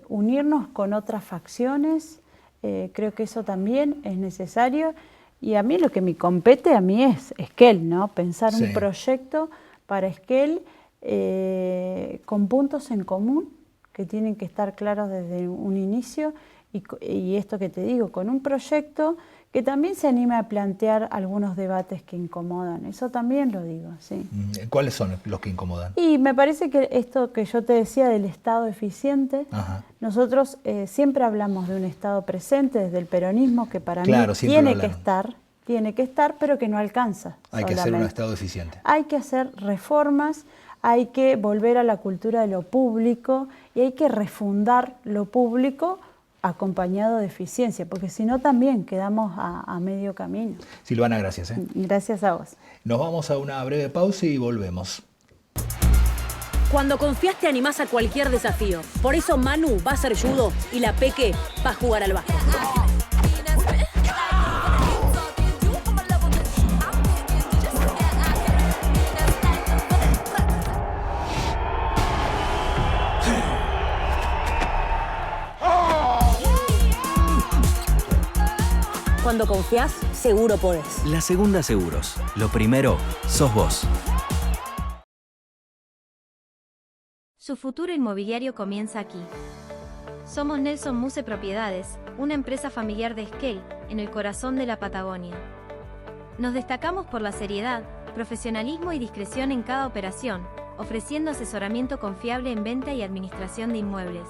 unirnos con otras facciones, creo que eso también es necesario. Y a mí lo que me compete a mí es Esquel, ¿no? Pensar un proyecto para Esquel con puntos en común que tienen que estar claros desde un inicio y esto que te digo, con un proyecto que también se anime a plantear algunos debates que incomodan. Eso también lo digo, sí. ¿Cuáles son los que incomodan? Y me parece que esto que yo te decía del Estado eficiente, nosotros siempre hablamos de un Estado presente desde el peronismo que para mí tiene que estar, pero que no alcanza. Hay que hacer un Estado eficiente. Hay que hacer reformas, hay que volver a la cultura de lo público y hay que refundar lo público acompañado de eficiencia, porque si no también quedamos a medio camino. Silvana, gracias. Gracias a vos. Nos vamos a una breve pausa y volvemos. Cuando confías te animás a cualquier desafío. Por eso Manu va a hacer judo y la Peque va a jugar al básquet. Cuando confías, seguro podés. La Segunda Seguros. Lo primero, sos vos. Su futuro inmobiliario comienza aquí. Somos Nelson Muse Propiedades, una empresa familiar de Esquel, en el corazón de la Patagonia. Nos destacamos por la seriedad, profesionalismo y discreción en cada operación, ofreciendo asesoramiento confiable en venta y administración de inmuebles.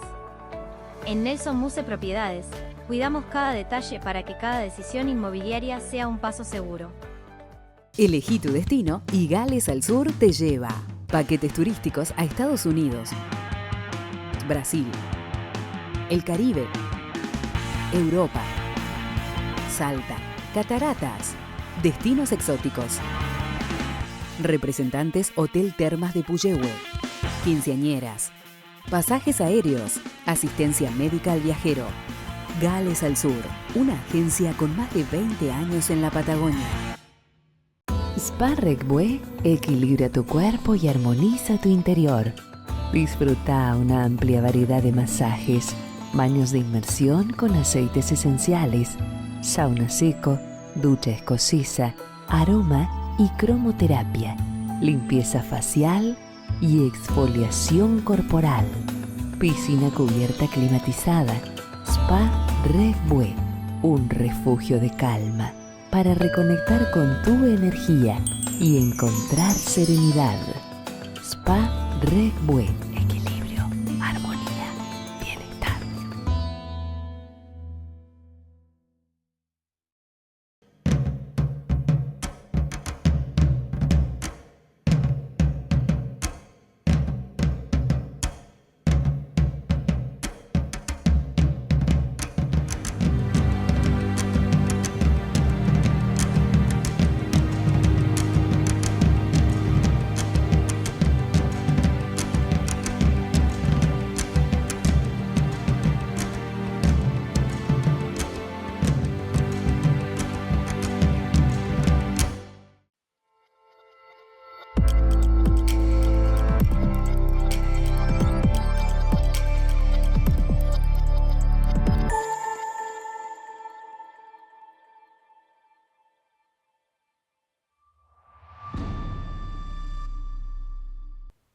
En Nelson Muse Propiedades, cuidamos cada detalle para que cada decisión inmobiliaria sea un paso seguro. Elegí tu destino y Gales al Sur te lleva. Paquetes turísticos a Estados Unidos, Brasil, el Caribe, Europa, Salta, cataratas, destinos exóticos. Representantes Hotel Termas de Puyehue, quinceañeras, pasajes aéreos, asistencia médica al viajero. Gales al Sur, una agencia con más de 20 años en la Patagonia. Spa Regbue equilibra tu cuerpo y armoniza tu interior. Disfruta una amplia variedad de masajes, baños de inmersión con aceites esenciales, sauna seco, ducha escocesa, aroma y cromoterapia, limpieza facial y exfoliación corporal. Piscina cubierta climatizada. Spa Regbue, un refugio de calma para reconectar con tu energía y encontrar serenidad. Spa Regbue. Equilibrio, armonía, bienestar.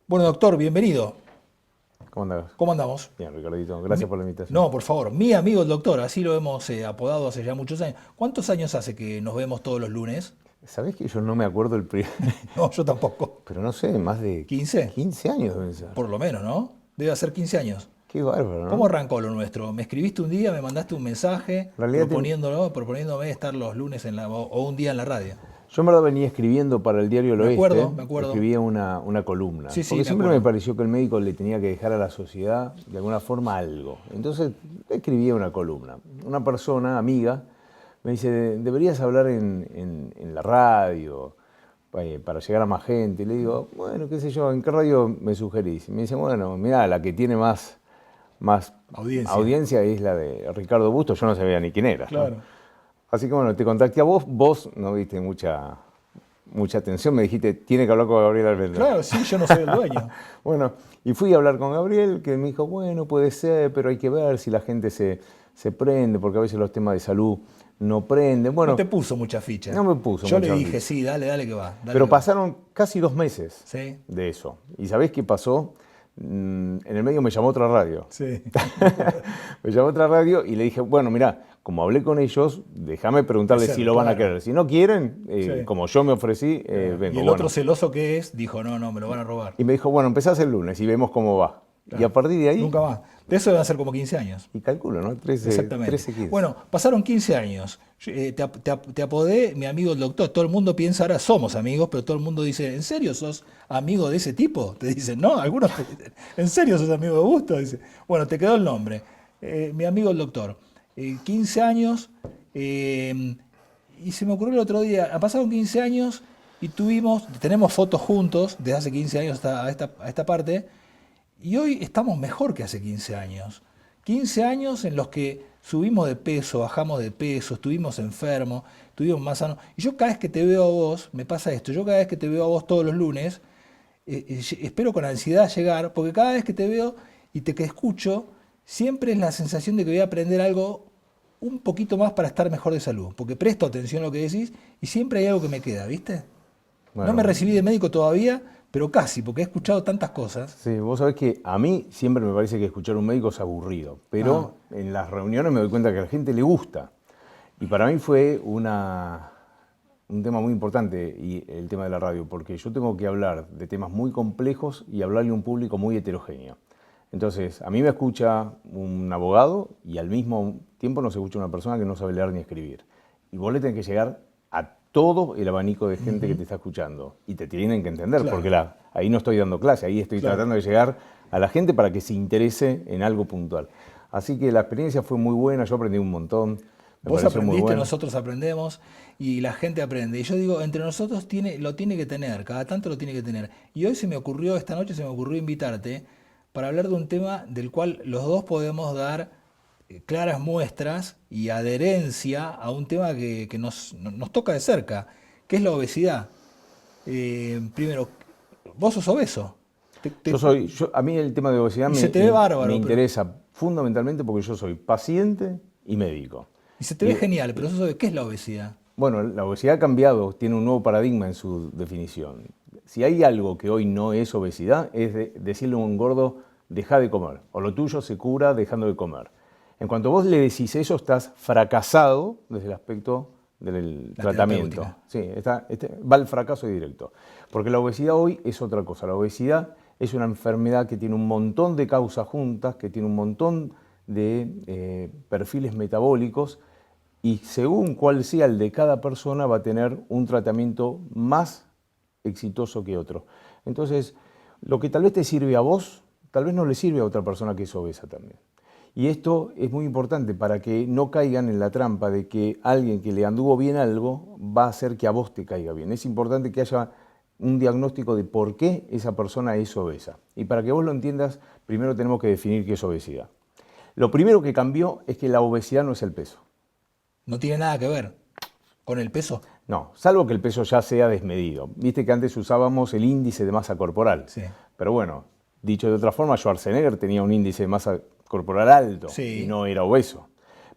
Bueno, doctor, bienvenido. ¿Cómo andás? ¿Cómo andamos? Bien, Ricardito, gracias por la invitación. No, por favor, mi amigo el doctor, así lo hemos apodado hace ya muchos años. ¿Cuántos años hace que nos vemos todos los lunes? ¿Sabés que yo no me acuerdo el primer? No, yo tampoco. Pero no sé, más de... ¿15? 15 años deben ser. Por lo menos, ¿no? Debe hacer 15 años. Qué bárbaro, ¿no? ¿Cómo arrancó lo nuestro? Me escribiste un día, me mandaste un mensaje proponiéndome estar los lunes o un día en la radio. Yo en verdad venía escribiendo para el diario El Oeste. Me acuerdo. Escribía una columna. Sí, porque siempre me pareció que el médico le tenía que dejar a la sociedad de alguna forma algo. Entonces escribía una columna. Una persona, amiga, me dice, deberías hablar en la radio para llegar a más gente. Y le digo, bueno, qué sé yo, ¿en qué radio me sugerís? Y me dice, bueno, mirá, la que tiene más audiencia es la de Ricardo Bustos. Yo no sabía ni quién era. Claro. ¿No? Así que bueno, te contacté a vos no viste mucha atención, me dijiste, tiene que hablar con Gabriel Almendra. Claro, sí, yo no soy el dueño. Bueno, y fui a hablar con Gabriel, que me dijo, bueno, puede ser, pero hay que ver si la gente se prende, porque a veces los temas de salud no prenden. Bueno, no te puso mucha ficha. No me puso yo mucha le dije, ficha. sí, dale que va. Pero pasaron casi 2 meses de eso. ¿Y sabés qué pasó? En el medio me llamó otra radio. Sí. Me llamó otra radio y le dije, bueno, mirá, como hablé con ellos, déjame preguntarles si lo van a querer. Si no quieren, como yo me ofrecí, vengo. Y el otro celoso que es, dijo, no, me lo van a robar. Y me dijo, bueno, empezás el lunes y vemos cómo va. Claro. Y a partir de ahí... Nunca más. De eso deben ser como 15 años. Y calculo, ¿no? 13, 15. Bueno, pasaron 15 años. Te apodé mi amigo el doctor. Todo el mundo piensa, ahora somos amigos, pero todo el mundo dice, ¿en serio sos amigo de ese tipo? Te dicen, no, algunos te dicen, ¿en serio sos amigo de Busto? Dice, bueno, te quedó el nombre. Mi amigo el doctor. 15 años, y se me ocurrió el otro día, pasaron 15 años y tenemos fotos juntos desde hace 15 años a esta parte, y hoy estamos mejor que hace 15 años. 15 años en los que subimos de peso, bajamos de peso, estuvimos enfermos, estuvimos más sanos. Y yo cada vez que te veo a vos, me pasa esto, yo cada vez que te veo a vos todos los lunes, espero con ansiedad llegar, porque cada vez que te veo y te escucho, siempre es la sensación de que voy a aprender algo un poquito más para estar mejor de salud, porque presto atención a lo que decís y siempre hay algo que me queda, ¿viste? Bueno, no me recibí de médico todavía, pero casi, porque he escuchado tantas cosas. Sí, vos sabés que a mí siempre me parece que escuchar a un médico es aburrido, pero en las reuniones me doy cuenta que a la gente le gusta. Y para mí fue un tema muy importante y el tema de la radio, porque yo tengo que hablar de temas muy complejos y hablarle a un público muy heterogéneo. Entonces, a mí me escucha un abogado y al mismo tiempo nos escucha una persona que no sabe leer ni escribir. Y vos le tenés que llegar a todo el abanico de gente que te está escuchando. Y te tienen que entender, porque ahí no estoy dando clase, ahí estoy tratando de llegar a la gente para que se interese en algo puntual. Así que la experiencia fue muy buena, yo aprendí un montón. Vos aprendiste, nosotros aprendemos y la gente aprende. Y yo digo, entre nosotros lo tiene que tener, cada tanto lo tiene que tener. Y hoy esta noche se me ocurrió invitarte para hablar de un tema del cual los dos podemos dar claras muestras y adherencia a un tema que nos toca de cerca, que es la obesidad. Primero, vos sos obeso. A mí el tema de obesidad me interesa fundamentalmente porque yo soy paciente y médico. Y se te ve genial, pero ¿qué es la obesidad? Bueno, la obesidad ha cambiado, tiene un nuevo paradigma en su definición. Si hay algo que hoy no es obesidad, es decirle a un gordo, deja de comer, o lo tuyo se cura dejando de comer. En cuanto vos le decís eso, estás fracasado desde el aspecto del tratamiento. Sí, va al fracaso directo. Porque la obesidad hoy es otra cosa. La obesidad es una enfermedad que tiene un montón de causas juntas, que tiene un montón de perfiles metabólicos, y según cuál sea el de cada persona va a tener un tratamiento más exitoso que otro. Entonces, lo que tal vez te sirve a vos, tal vez no le sirve a otra persona que es obesa también. Y esto es muy importante para que no caigan en la trampa de que alguien que le anduvo bien algo va a hacer que a vos te caiga bien. Es importante que haya un diagnóstico de por qué esa persona es obesa. Y para que vos lo entiendas, primero tenemos que definir qué es obesidad. Lo primero que cambió es que la obesidad no es el peso. ¿No tiene nada que ver con el peso? No, salvo que el peso ya sea desmedido. Viste que antes usábamos el índice de masa corporal. Sí. Pero bueno, dicho de otra forma, Schwarzenegger tenía un índice de masa corporal alto y no era obeso.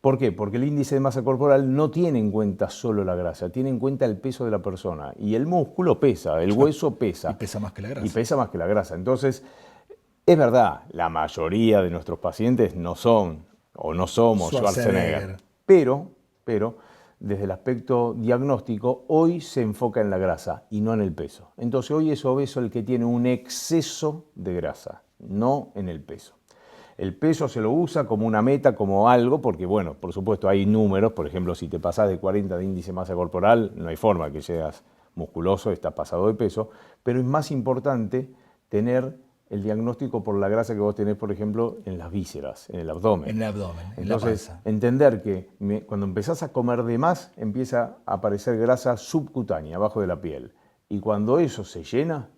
¿Por qué? Porque el índice de masa corporal no tiene en cuenta solo la grasa, tiene en cuenta el peso de la persona. Y el músculo pesa, el hueso pesa. Y pesa más que la grasa. Y pesa más que la grasa. Entonces, es verdad, la mayoría de nuestros pacientes no son o no somos Schwarzenegger. Pero desde el aspecto diagnóstico, hoy se enfoca en la grasa y no en el peso. Entonces hoy es obeso el que tiene un exceso de grasa, no en el peso. El peso se lo usa como una meta, como algo, porque bueno, por supuesto hay números, por ejemplo, si te pasás de 40 de índice de masa corporal, no hay forma que seas musculoso, estás pasado de peso, pero es más importante tener el diagnóstico por la grasa que vos tenés, por ejemplo, en las vísceras, en el abdomen. En el abdomen, en la Entonces, panza. entender que cuando empezás a comer de más, empieza a aparecer grasa subcutánea, abajo de la piel. Y cuando eso se llena,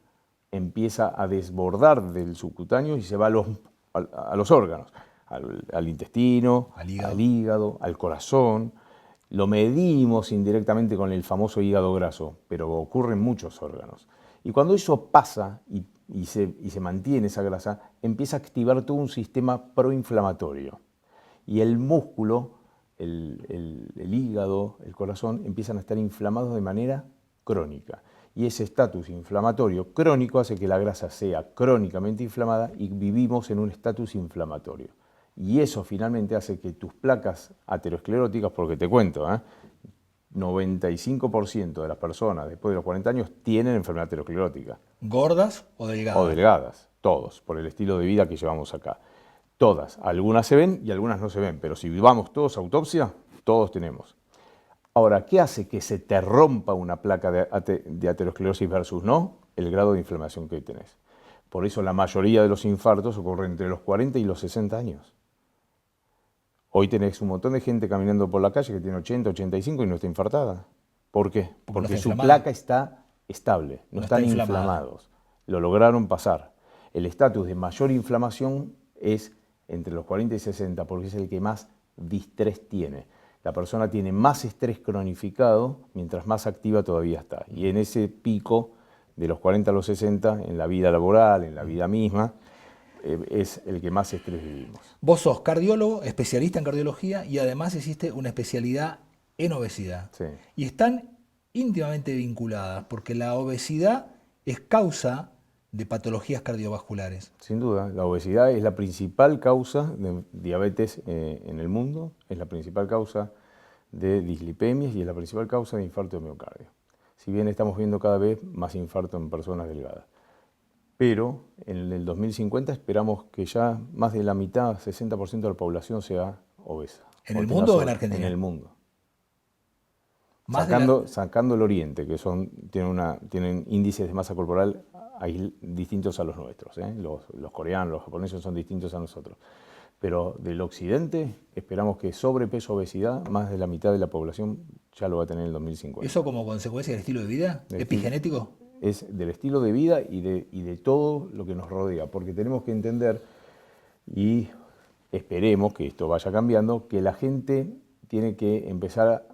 empieza a desbordar del subcutáneo y se va a los órganos, al intestino, al hígado, al corazón. Lo medimos indirectamente con el famoso hígado graso, pero ocurre en muchos órganos. Y cuando eso pasa y se mantiene esa grasa, empieza a activar todo un sistema proinflamatorio. Y el músculo, el hígado, el corazón, empiezan a estar inflamados de manera crónica. Y ese estatus inflamatorio crónico hace que la grasa sea crónicamente inflamada y vivimos en un estatus inflamatorio. Y eso finalmente hace que tus placas ateroscleróticas, porque te cuento, 95% de las personas después de los 40 años tienen enfermedad aterosclerótica. ¿Gordas o delgadas? O delgadas, todos, por el estilo de vida que llevamos acá. Todas, algunas se ven y algunas no se ven, pero si vamos todos a autopsia, todos tenemos. Ahora, ¿qué hace que se te rompa una placa de aterosclerosis versus no? El grado de inflamación que tenés. Por eso la mayoría de los infartos ocurren entre los 40 y los 60 años. Hoy tenés un montón de gente caminando por la calle que tiene 80, 85 y no está infartada. ¿Por qué? Porque su placa está estable, no están inflamados. Lo lograron pasar. El estatus de mayor inflamación es entre los 40 y 60 porque es el que más distrés tiene. La persona tiene más estrés cronificado mientras más activa todavía está. Y en ese pico de los 40 a los 60, en la vida laboral, en la vida misma, es el que más estrés vivimos. Vos sos cardiólogo, especialista en cardiología y además hiciste una especialidad en obesidad. Sí. Y están íntimamente vinculadas porque la obesidad es causa de patologías cardiovasculares. Sin duda, la obesidad es la principal causa de diabetes en el mundo, es la principal causa de dislipemias y es la principal causa de infarto de miocardio. Si bien estamos viendo cada vez más infarto en personas delgadas. Pero en el 2050 esperamos que ya más de la mitad, 60% de la población sea obesa. ¿En el mundo o en Argentina? En el mundo. Más sacando el Oriente, que tienen índices de masa corporal distintos a los nuestros. Los coreanos, los japoneses son distintos a nosotros. Pero del Occidente esperamos que sobrepeso, obesidad, más de la mitad de la población ya lo va a tener en el 2050. ¿Eso como consecuencia del estilo de vida? ¿Epigenético? Es del estilo de vida y de todo lo que nos rodea, porque tenemos que entender, y esperemos que esto vaya cambiando, que la gente tiene que empezar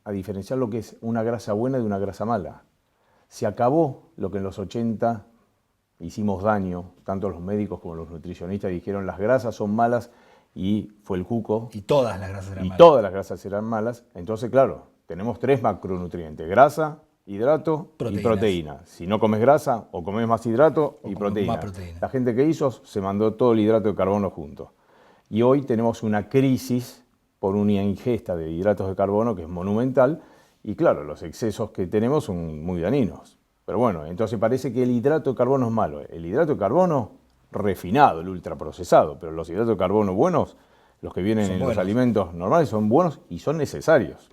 a diferenciar lo que es una grasa buena de una grasa mala. Se acabó lo que en los 80 hicimos daño, tanto los médicos como los nutricionistas dijeron las grasas son malas y fue el cuco. Y todas las grasas eran malas. Y todas las grasas eran malas. Entonces, claro, tenemos 3 macronutrientes, grasa, hidrato y proteína. Si no comes grasa, o comes más hidrato y proteína. La gente que hizo se mandó todo el hidrato de carbono junto. Y hoy tenemos una crisis por una ingesta de hidratos de carbono que es monumental. Y claro, los excesos que tenemos son muy dañinos. Pero bueno, entonces parece que el hidrato de carbono es malo. El hidrato de carbono refinado, el ultraprocesado, pero los hidratos de carbono buenos, los que vienen en los alimentos normales, son buenos y son necesarios.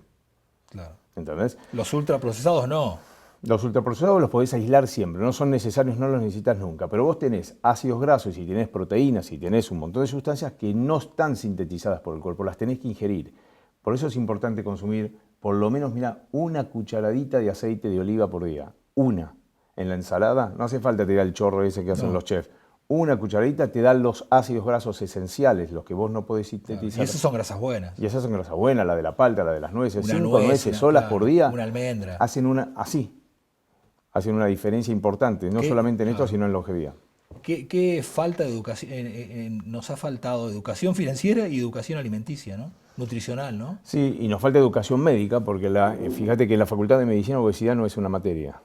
Claro. ¿Entendés? Los ultraprocesados no. Los ultraprocesados los podés aislar siempre, no son necesarios, no los necesitas nunca. Pero vos tenés ácidos grasos y tenés proteínas y tenés un montón de sustancias que no están sintetizadas por el cuerpo, las tenés que ingerir. Por eso es importante consumir por lo menos, mira, una cucharadita de aceite de oliva por día. Una. En la ensalada, no hace falta tirar el chorro ese que hacen los chefs. Una cucharadita te da los ácidos grasos esenciales, los que vos no podés sintetizar. Claro. Y esas son grasas buenas. Y esas son grasas buenas, la de la palta, la de las nueces. 5 nueces solas por día. Una almendra. Hacen una diferencia importante, no solamente en esto, sino en longevidad. ¿Qué falta de educación? Nos ha faltado educación financiera y educación alimenticia, ¿no? Nutricional, ¿no? Sí, y nos falta educación médica, porque fíjate que en la Facultad de Medicina obesidad no es una materia.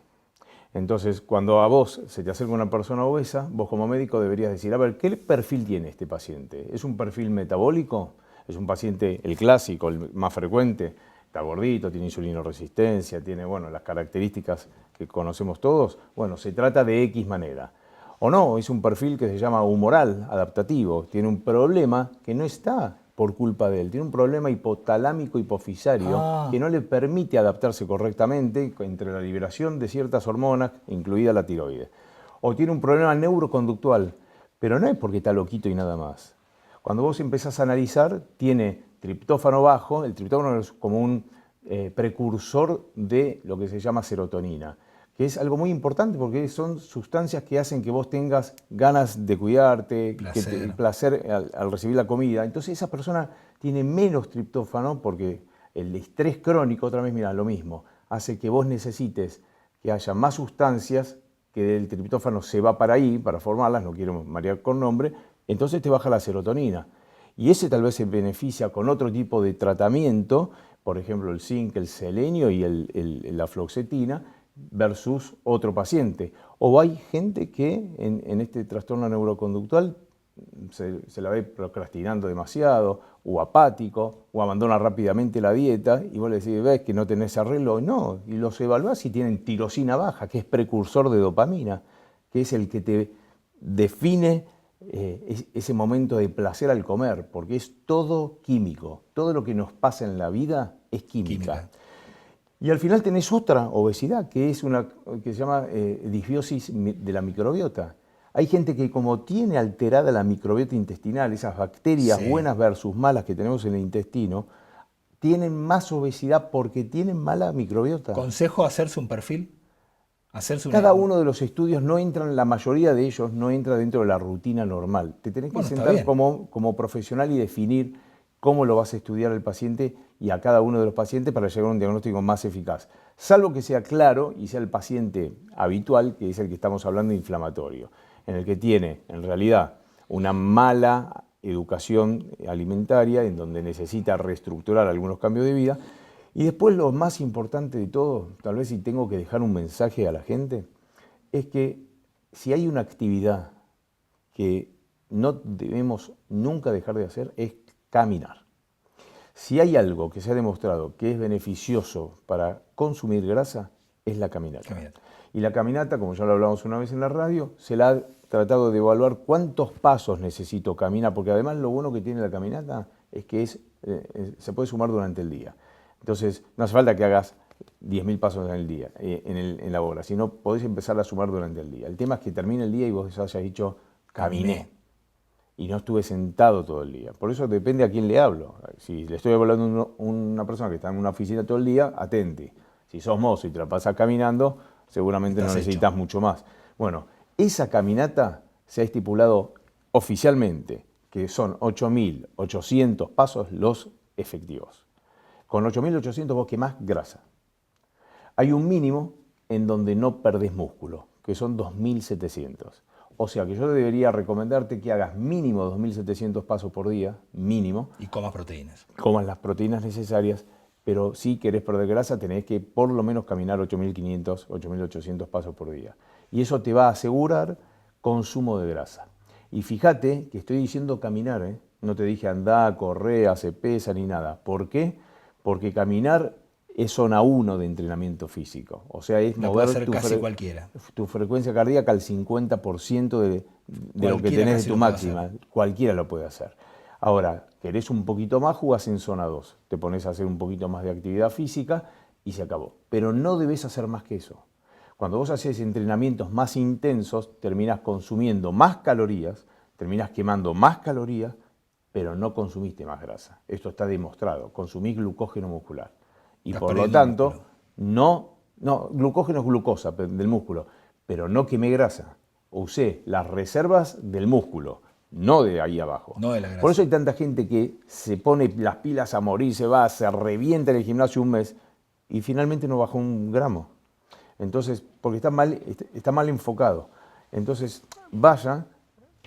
Entonces, cuando a vos se te acerca una persona obesa, vos como médico deberías decir, a ver, ¿qué perfil tiene este paciente? ¿Es un perfil metabólico? ¿Es un paciente, el clásico, el más frecuente, está gordito, tiene insulinoresistencia, tiene, bueno, las características que conocemos todos. Bueno, se trata de X manera. O no, es un perfil que se llama humoral, adaptativo. Tiene un problema que no está por culpa de él. Tiene un problema hipotalámico hipofisario que no le permite adaptarse correctamente entre la liberación de ciertas hormonas, incluida la tiroides. O tiene un problema neuroconductual, pero no es porque está loquito y nada más. Cuando vos empezás a analizar, tiene triptófano bajo. El triptófano es como un precursor de lo que se llama serotonina, que es algo muy importante porque son sustancias que hacen que vos tengas ganas de cuidarte, placer al recibir la comida. Entonces esa persona tiene menos triptófano porque el estrés crónico, otra vez mira, lo mismo, hace que vos necesites que haya más sustancias, que el triptófano se va para ahí, para formarlas, no quiero marear con nombre, entonces te baja la serotonina. Y ese tal vez se beneficia con otro tipo de tratamiento, por ejemplo el zinc, el selenio y la fluoxetina, versus otro paciente. O hay gente que en este trastorno neuroconductual se la ve procrastinando demasiado, o apático, o abandona rápidamente la dieta, y vos le decís, ves que no tenés arreglo. No, y los evaluás y tienen tirosina baja, que es precursor de dopamina, que es el que te define ese momento de placer al comer, porque es todo químico. Todo lo que nos pasa en la vida es química. Y al final tenés otra obesidad, que es una que se llama disbiosis de la microbiota. Hay gente que como tiene alterada la microbiota intestinal, esas bacterias buenas versus malas que tenemos en el intestino, tienen más obesidad porque tienen mala microbiota. ¿Consejo hacerse un perfil? Cada uno de los estudios no entran, la mayoría de ellos no entra dentro de la rutina normal. Te tenés que sentar como profesional y definir cómo lo vas a estudiar al paciente y a cada uno de los pacientes para llegar a un diagnóstico más eficaz. Salvo que sea claro y sea el paciente habitual, que es el que estamos hablando inflamatorio, en el que tiene en realidad una mala educación alimentaria, en donde necesita reestructurar algunos cambios de vida. Y después lo más importante de todo, tal vez si tengo que dejar un mensaje a la gente, es que si hay una actividad que no debemos nunca dejar de hacer es caminar. Si hay algo que se ha demostrado que es beneficioso para consumir grasa, es la caminata. Y la caminata, como ya lo hablamos una vez en la radio, se la ha tratado de evaluar cuántos pasos necesito caminar, porque además lo bueno que tiene la caminata es que se puede sumar durante el día. Entonces, no hace falta que hagas 10.000 pasos en el día, en la hora, sino podés empezar a sumar durante el día. El tema es que termine el día y vos hayas dicho, caminé. Y no estuve sentado todo el día. Por eso depende a quién le hablo. Si le estoy hablando a una persona que está en una oficina todo el día, atente. Si sos mozo y te la pasas caminando, seguramente no necesitas mucho más. Bueno, esa caminata se ha estipulado oficialmente que son 8.800 pasos los efectivos. Con 8.800 vos quemás grasa. Hay un mínimo en donde no perdés músculo, que son 2.700. O sea que yo debería recomendarte que hagas mínimo 2.700 pasos por día, mínimo. Y comas proteínas. Comas las proteínas necesarias, pero si querés perder grasa tenés que por lo menos caminar 8.500, 8.800 pasos por día. Y eso te va a asegurar consumo de grasa. Y fíjate que estoy diciendo caminar, no te dije andar, correr, hacer pesa ni nada. ¿Por qué? Porque caminar es zona 1 de entrenamiento físico. O sea, es mover tu frecuencia cardíaca al 50% de lo que tenés de tu máxima. Cualquiera lo puede hacer. Ahora, querés un poquito más, jugás en zona 2. Te pones a hacer un poquito más de actividad física y se acabó. Pero no debes hacer más que eso. Cuando vos haces entrenamientos más intensos, terminás consumiendo más calorías, terminás quemando más calorías, pero no consumiste más grasa. Esto está demostrado. Consumís glucógeno muscular. Y por lo tanto, glucógeno es glucosa del músculo, pero no quemé grasa. Usé las reservas del músculo, no de ahí abajo. No de la grasa. Por eso hay tanta gente que se pone las pilas a morir, se revienta en el gimnasio un mes y finalmente no bajó un gramo. Entonces, porque está mal enfocado. Entonces, vaya,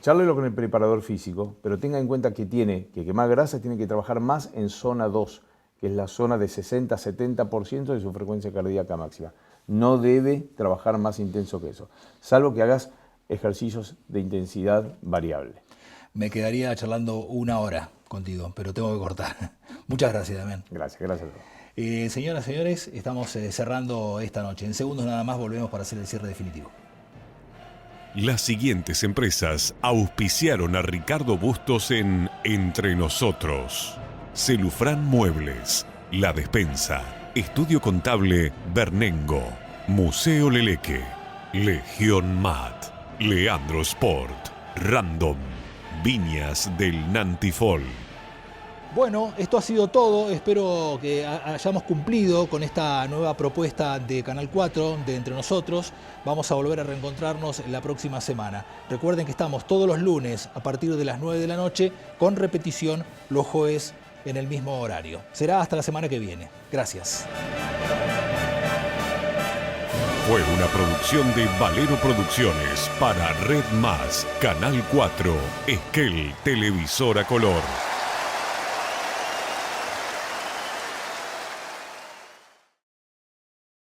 chárlelo con el preparador físico, pero tenga en cuenta que tiene que quemar grasa, tiene que trabajar más en zona 2, que es la zona de 60-70% de su frecuencia cardíaca máxima. No debe trabajar más intenso que eso, salvo que hagas ejercicios de intensidad variable. Me quedaría charlando 1 hora contigo, pero tengo que cortar. Muchas gracias, Damián. Gracias. Señoras, señores, estamos cerrando esta noche. En segundos nada más volvemos para hacer el cierre definitivo. Las siguientes empresas auspiciaron a Ricardo Bustos en Entre Nosotros: Celufrán Muebles, La Despensa, Estudio Contable Bernengo, Museo Leleque, Legión Mat, Leandro Sport, Random, Viñas del Nantifol. Bueno, esto ha sido todo. Espero que hayamos cumplido con esta nueva propuesta de Canal 4 de Entre Nosotros. Vamos a volver a reencontrarnos la próxima semana. Recuerden que estamos todos los lunes a partir de las 9 de la noche, con repetición los jueves en el mismo horario. Será hasta la semana que viene. Gracias. Fue una producción de Valero Producciones para Red Más, Canal 4, Esquel, Televisora Color.